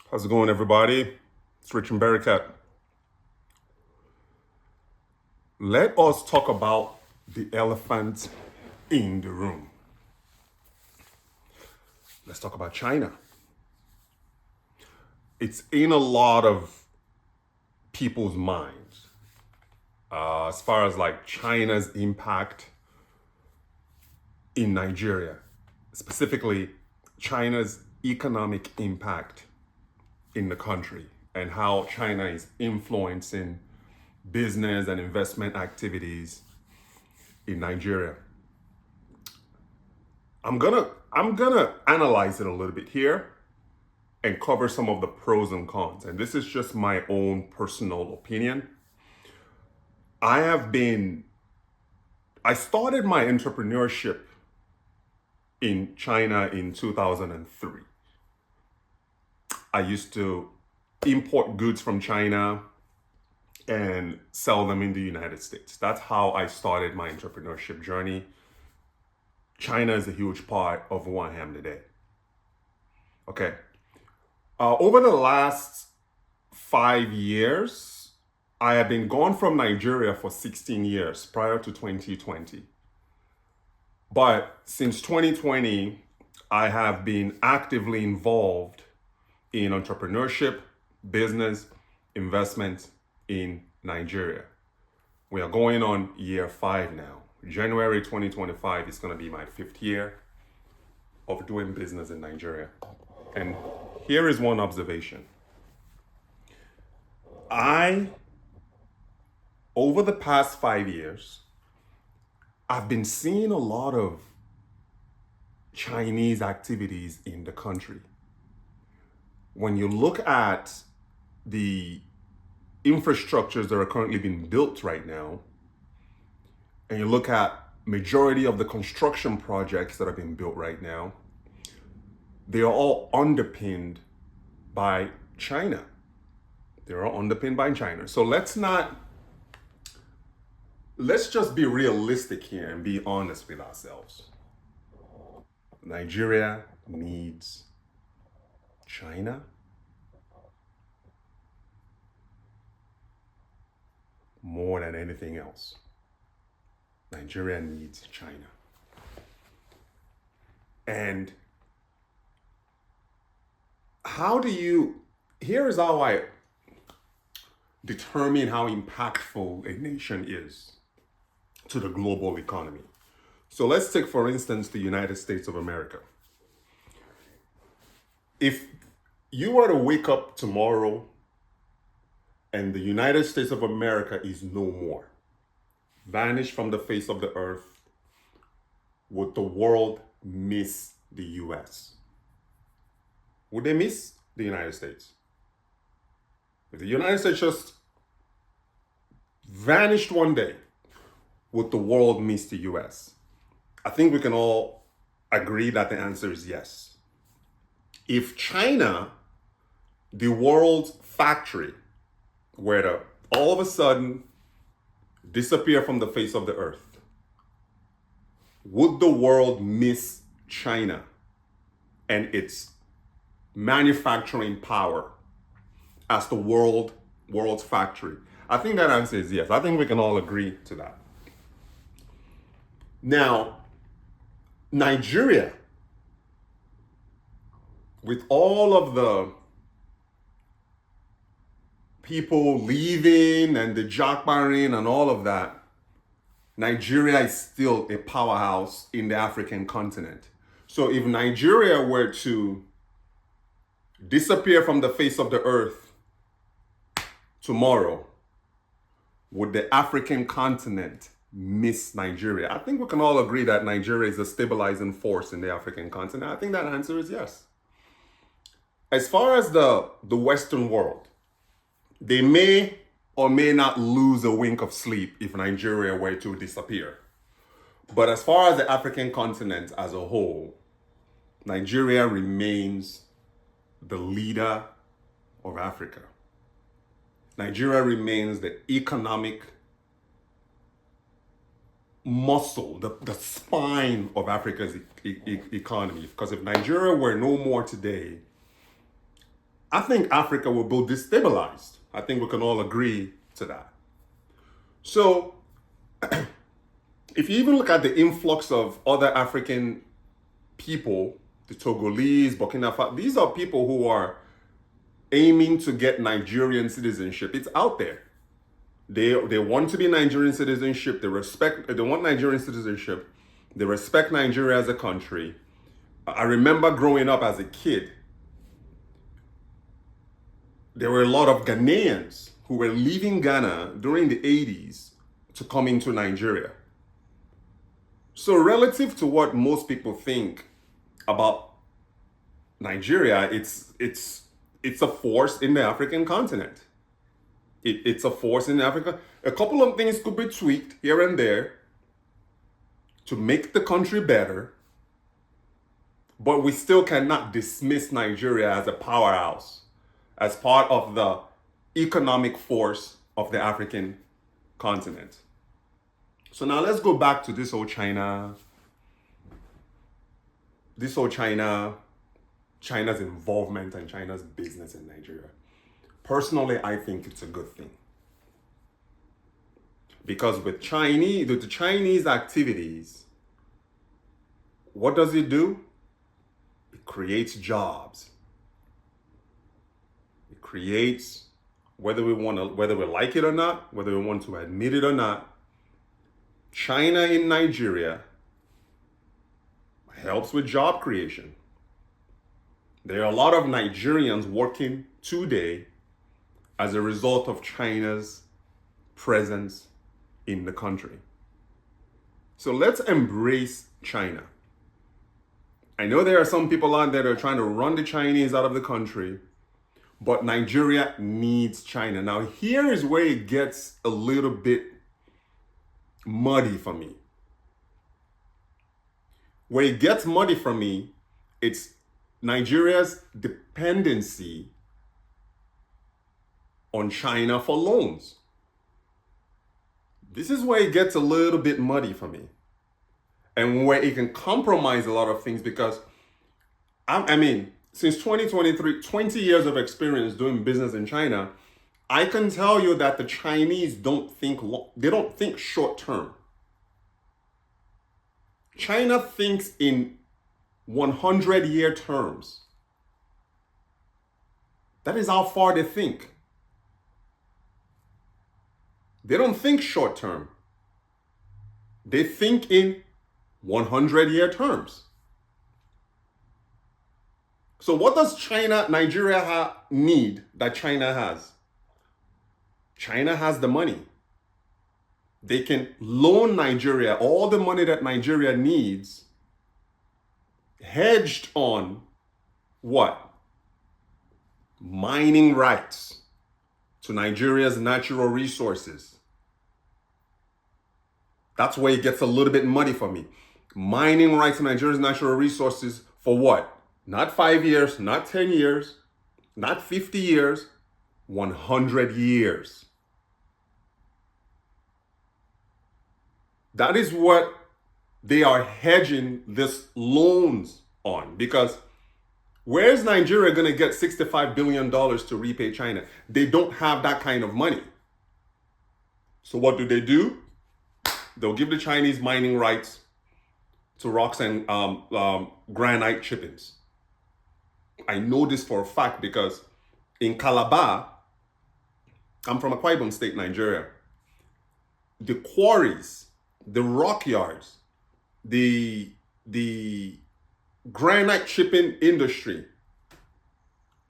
How's it going, everybody? It's Rich and Berricat. Let us talk about the elephant in the room. Let's talk about China. It's in a lot of people's minds as far as like China's impact in Nigeria, specifically China's economic impact in the country and how China is influencing business and investment activities in Nigeria. I'm gonna analyze it a little bit here and cover some of the pros and cons. And this is just my own personal opinion. I started my entrepreneurship in China in 2003. I used to import goods from China and sell them in the United States. That's how I started my entrepreneurship journey. China is a huge part of who I am today. Okay. Over the last 5 years, I have been gone from Nigeria for 16 years prior to 2020. But since 2020, I have been actively involved in entrepreneurship, business, investment in Nigeria. We are going on year 5 now. January 2025 is going to be my 5th year of doing business in Nigeria. And here is one observation. Over the past 5 years, I've been seeing a lot of Chinese activities in the country. When you look at the infrastructures that are currently being built right now, and you look at majority of the construction projects that are being built right now, they are all underpinned by China. They're all underpinned by China. So let's just be realistic here and be honest with ourselves. Nigeria needs China more than anything else. Nigeria needs China. And here is how I determine how impactful a nation is to the global economy. So let's take, for instance, the United States of America. If you were to wake up tomorrow and the United States of America is no more, vanished from the face of the earth, would the world miss the US? Would they miss the United States? If the United States just vanished one day, would the world miss the US? I think we can all agree that the answer is yes. If China, the world's factory, were to all of a sudden disappear from the face of the earth, would the world miss China and its manufacturing power as the world's factory? I think that answer is yes. I think we can all agree to that. Now, Nigeria, with all of the people leaving and the jackbarring and all of that, Nigeria is still a powerhouse in the African continent. So if Nigeria were to disappear from the face of the earth tomorrow, would the African continent miss Nigeria? I think we can all agree that Nigeria is a stabilizing force in the African continent. I think that answer is yes. As far as the Western world, they may or may not lose a wink of sleep if Nigeria were to disappear. But as far as the African continent as a whole, Nigeria remains the leader of Africa. Nigeria remains the economic muscle, the spine of Africa's economy. Because if Nigeria were no more today, I think Africa will be destabilized. I think we can all agree to that. So, if you even look at the influx of other African people, the Togolese, Burkina Faso, these are people who are aiming to get Nigerian citizenship. It's out there. They want to be Nigerian citizenship. They want Nigerian citizenship. They respect Nigeria as a country. I remember growing up as a kid, there were a lot of Ghanaians who were leaving Ghana during the 80s to come into Nigeria. So relative to what most people think about Nigeria, it's a force in the African continent. It's a force in Africa. A couple of things could be tweaked here and there to make the country better, but we still cannot dismiss Nigeria as a powerhouse, as part of the economic force of the African continent. So now let's go back to this whole China's involvement and China's business in Nigeria. Personally, I think it's a good thing. Because with the Chinese activities, what does it do? It creates jobs. It creates, whether we like it or not, whether we want to admit it or not, China in Nigeria helps with job creation. There are a lot of Nigerians working today as a result of China's presence in the country. So let's embrace China. I know there are some people out there that are trying to run the Chinese out of the country, but Nigeria needs China. Now, here is where it gets a little bit muddy for me. Where it gets muddy for me, it's Nigeria's dependency on China for loans. This is where it gets a little bit muddy for me. And where it can compromise a lot of things, because since 2023, 20 years of experience doing business in China, I can tell you that the Chinese don't think short term. China thinks in 100-year terms. That is how far they think. They don't think short term. They think in 100-year terms. So what does Nigeria need that China has? China has the money. They can loan Nigeria all the money that Nigeria needs, hedged on what? Mining rights to Nigeria's natural resources. That's where it gets a little bit muddy for me. Mining rights to Nigeria's natural resources for what? Not 5 years, not 10 years, not 50 years, 100 years. That is what they are hedging this loans on. Because where is Nigeria going to get $65 billion to repay China? They don't have that kind of money. So what do? They'll give the Chinese mining rights to rocks and granite chippings. I know this for a fact because in Calabar, I'm from Akwa Ibom State, Nigeria. The quarries, the rock yards, the granite chipping industry,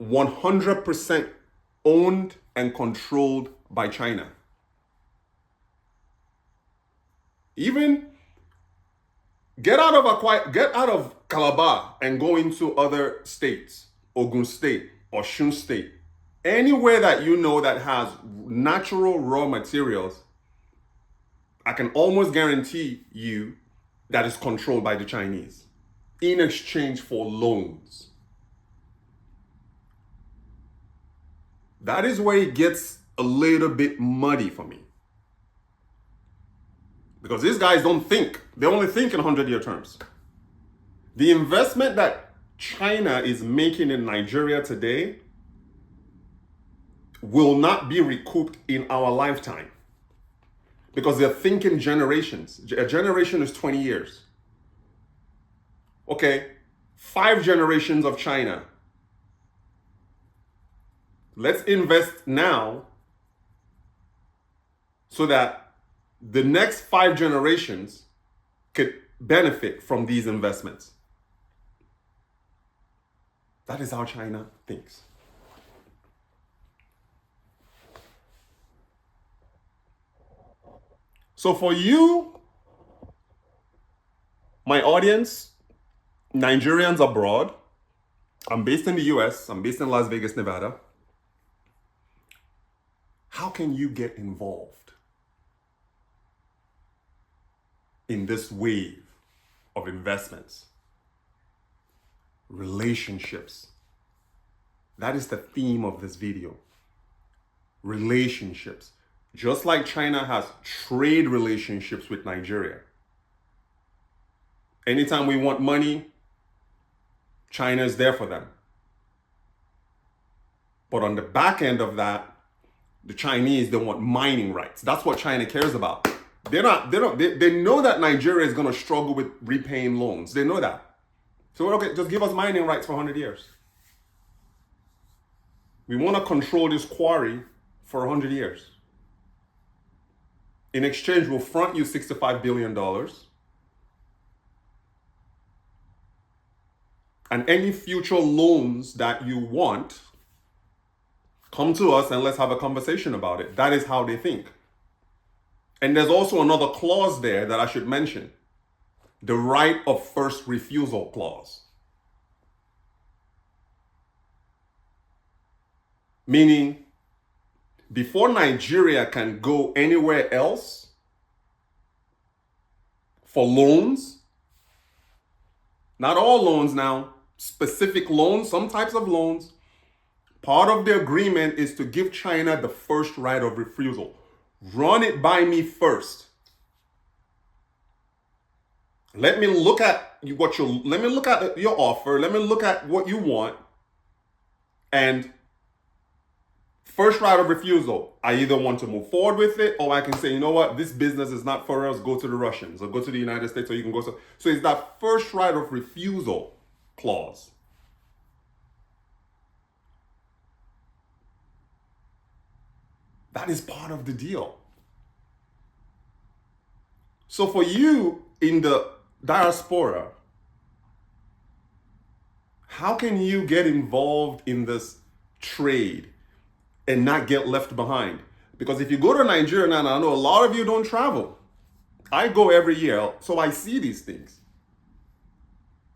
100% owned and controlled by China. Even get out of Calabar and go into other states, Ogun State, Osun State, anywhere that you know that has natural raw materials, I can almost guarantee you that is controlled by the Chinese in exchange for loans. That is where it gets a little bit muddy for me. Because these guys don't think, they only think in 100-year terms. The investment that China is making in Nigeria today will not be recouped in our lifetime because they're thinking generations. A generation is 20 years. Okay, 5 generations of China. Let's invest now so that the next 5 generations could benefit from these investments. That is how China thinks. So for you, my audience, Nigerians abroad, I'm based in the US, I'm based in Las Vegas, Nevada. How can you get involved in this wave of investments? Relationships. That is the theme of this video. Relationships. Just like China has trade relationships with Nigeria. Anytime we want money, China is there for them. But on the back end of that, the Chinese, they want mining rights. That's what China cares about. They know that Nigeria is going to struggle with repaying loans. They know that. So, okay, just give us mining rights for 100 years. We want to control this quarry for 100 years. In exchange, we'll front you $65 billion. And any future loans that you want, come to us and let's have a conversation about it. That is how they think. And there's also another clause there that I should mention. The right of first refusal clause. Meaning, before Nigeria can go anywhere else for loans, not all loans now, specific loans, some types of loans, part of the agreement is to give China the first right of refusal. Run it by me first. Let me look at your offer. Let me look at what you want. And first right of refusal. I either want to move forward with it, or I can say, you know what, this business is not for us. Go to the Russians, or go to the United States, or you can go. So it's that first right of refusal clause. That is part of the deal. So for you in the diaspora, how can you get involved in this trade and not get left behind? Because if you go to Nigeria now, I know a lot of you don't travel. I go every year, so I see these things.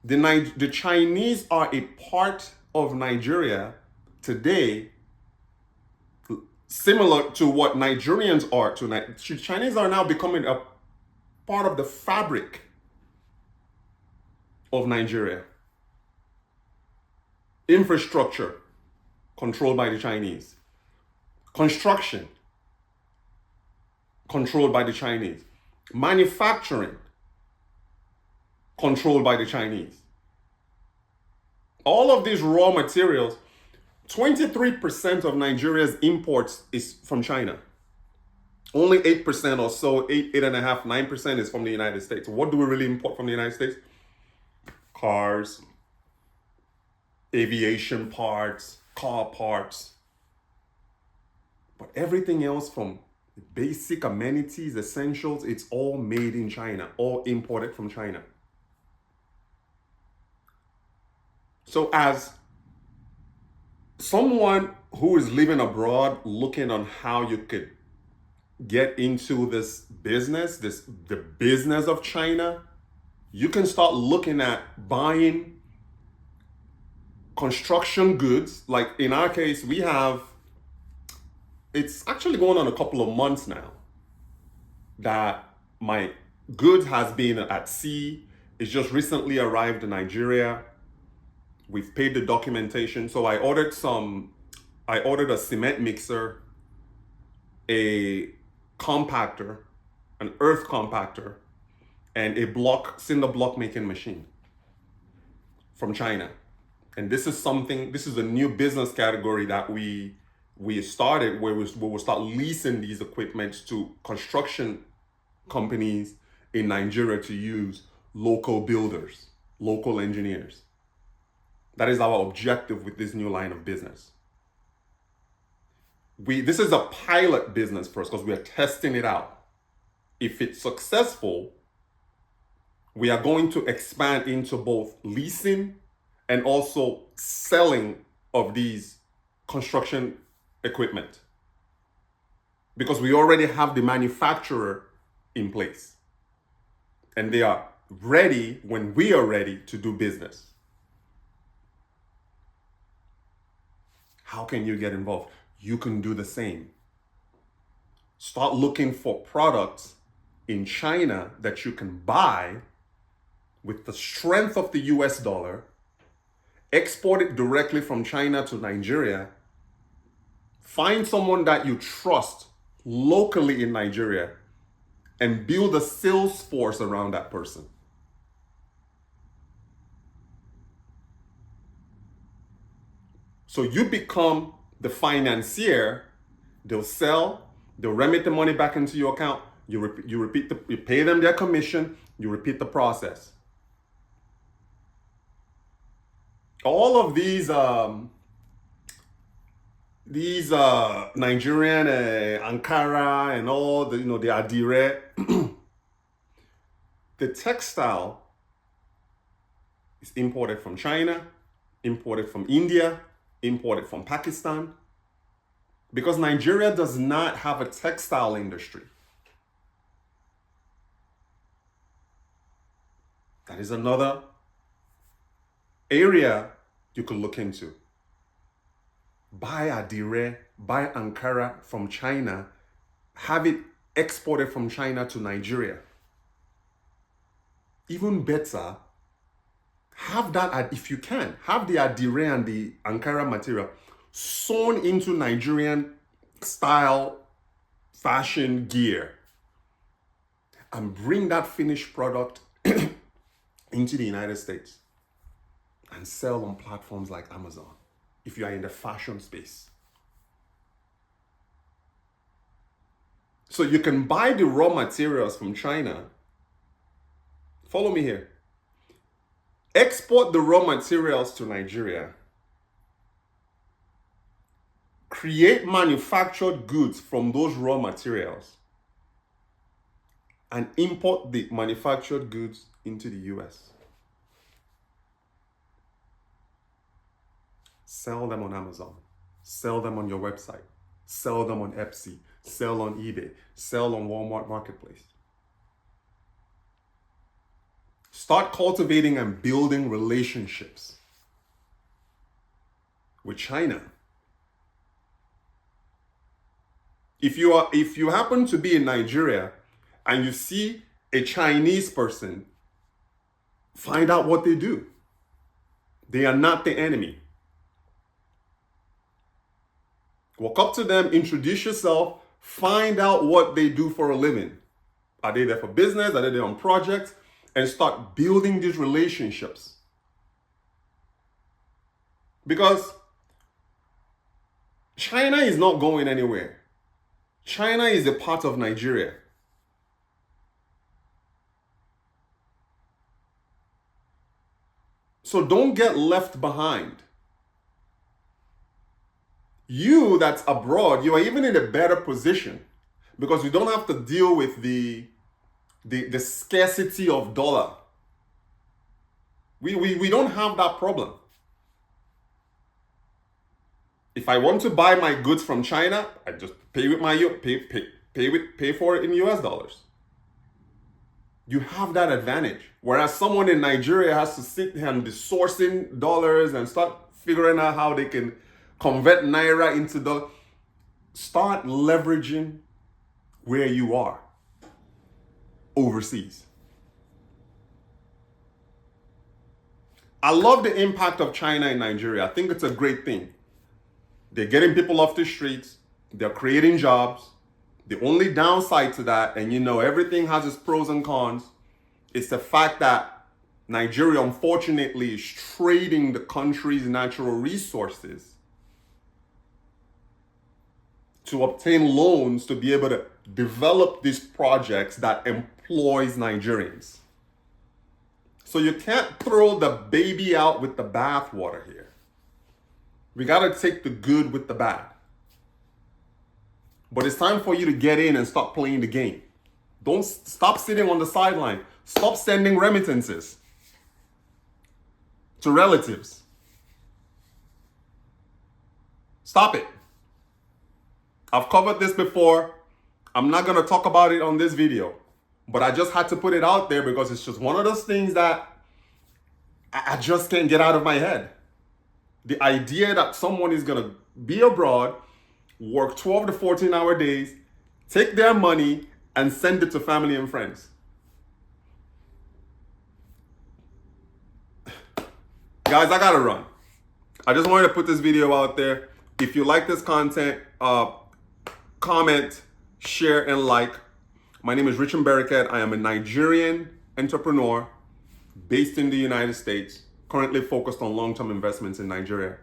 The Chinese are a part of Nigeria today, similar to what Nigerians are tonight. Chinese are now becoming a part of the fabric of Nigeria. Infrastructure controlled by the Chinese. Construction controlled by the Chinese. Manufacturing controlled by the Chinese. All of these raw materials, 23% of Nigeria's imports is from China. Only 8% or so, 8.5%, 9% is from the United States. What do we really import from the United States? Cars, aviation parts, car parts. But everything else from basic amenities, essentials, it's all made in China, all imported from China. So as someone who is living abroad looking on how you could get into this business, the business of China, you can start looking at buying construction goods. Like in our case, it's actually going on a couple of months now that my goods has been at sea. It's just recently arrived in Nigeria. We've paid the documentation. So I ordered a cement mixer, a compactor, an earth compactor, and a cinder block making machine from China. And this is a new business category that we we started where we will start leasing these equipments to construction companies in Nigeria to use local builders, local engineers. That is our objective with this new line of business. This is a pilot business for us because we are testing it out. If it's successful, we are going to expand into both leasing and also selling of these construction equipment, because we already have the manufacturer in place and they are ready when we are ready to do business. How can you get involved? You can do the same. Start looking for products in China that you can buy with the strength of the US dollar, export it directly from China to Nigeria, find someone that you trust locally in Nigeria, and build a sales force around that person. So you become the financier. They'll sell, they'll remit the money back into your account. You pay them their commission. You repeat the process. All of these Nigerian Ankara and all the the Adire, the textile is imported from China, imported from India, imported from Pakistan, because Nigeria does not have a textile industry. That is another area you could look into. Buy Adire, buy Ankara from China, have it exported from China to Nigeria. Even better, have that, if you can, have the Adire and the Ankara material sewn into Nigerian style fashion gear and bring that finished product into the United States and sell on platforms like Amazon if you are in the fashion space. So you can buy the raw materials from China. Follow me here. Export the raw materials to Nigeria. Create manufactured goods from those raw materials and import the manufactured goods into the US. Sell them on Amazon. Sell them on your website. Sell them on Etsy. Sell on eBay. Sell on Walmart Marketplace. Start cultivating and building relationships with China. If you happen to be in Nigeria and you see a Chinese person, find out what they do. They are not the enemy. Walk up to them, introduce yourself, find out what they do for a living. Are they there for business? Are they there on projects? And start building these relationships. Because China is not going anywhere. China is a part of Nigeria. So don't get left behind. You that's abroad, you are even in a better position because you don't have to deal with the scarcity of dollar. We don't have that problem. If I want to buy my goods from China, I just pay for it in US dollars. You have that advantage. Whereas someone in Nigeria has to sit here and be sourcing dollars and start figuring out how they can convert Naira into dollars. Start leveraging where you are overseas. I love the impact of China in Nigeria. I think it's a great thing. They're getting people off the streets. They're creating jobs. The only downside to that, and everything has its pros and cons, is the fact that Nigeria, unfortunately, is trading the country's natural resources to obtain loans to be able to develop these projects that employs Nigerians. So you can't throw the baby out with the bathwater here. We got to take the good with the bad. But it's time for you to get in and stop playing the game. Don't stop sitting on the sideline. Stop sending remittances to relatives. Stop it. I've covered this before. I'm not going to talk about it on this video, but I just had to put it out there because it's just one of those things that I just can't get out of my head. The idea that someone is going to be abroad, work 12 to 14-hour days, take their money and send it to family and friends. Guys, I gotta run. I just wanted to put this video out there. If you like this content, comment, share, and like. My name is Richard Bereket. I am a Nigerian entrepreneur based in the United States, currently focused on long-term investments in Nigeria.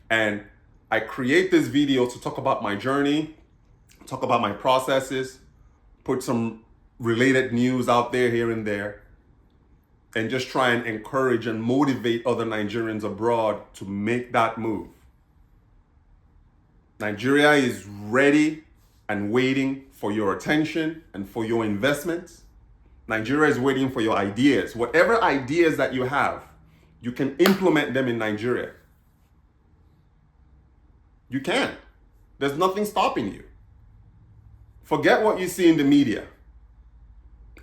And I create this video to talk about my journey, talk about my processes, put some related news out there here and there, and just try and encourage and motivate other Nigerians abroad to make that move. Nigeria is ready and waiting for your attention and for your investments. Nigeria is waiting for your ideas. Whatever ideas that you have, you can implement them in Nigeria. You can. There's nothing stopping you. Forget what you see in the media.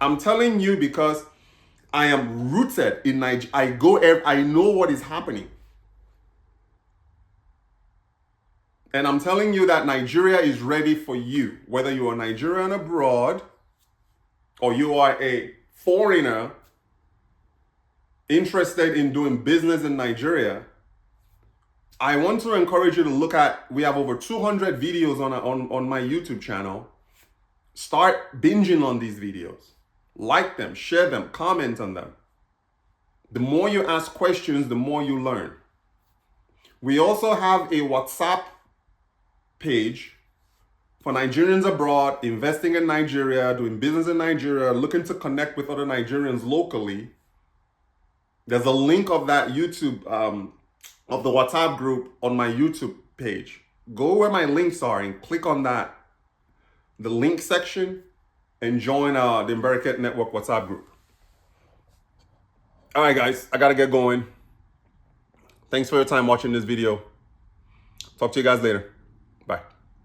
I'm telling you because I am rooted in Nigeria. I know what is happening. And I'm telling you that Nigeria is ready for you. Whether you are Nigerian abroad or you are a foreigner interested in doing business in Nigeria, I want to encourage you to look at, we have over 200 videos on my YouTube channel. Start binging on these videos. Like them, share them, comment on them. The more you ask questions, the more you learn. We also have a WhatsApp page for Nigerians abroad, investing in Nigeria, doing business in Nigeria, looking to connect with other Nigerians locally. There's a link of that YouTube, of the WhatsApp group on my YouTube page. Go where my links are and click on that, the link section, and join the Bereket Network WhatsApp group. All right, guys, I gotta get going. Thanks for your time watching this video. Talk to you guys later.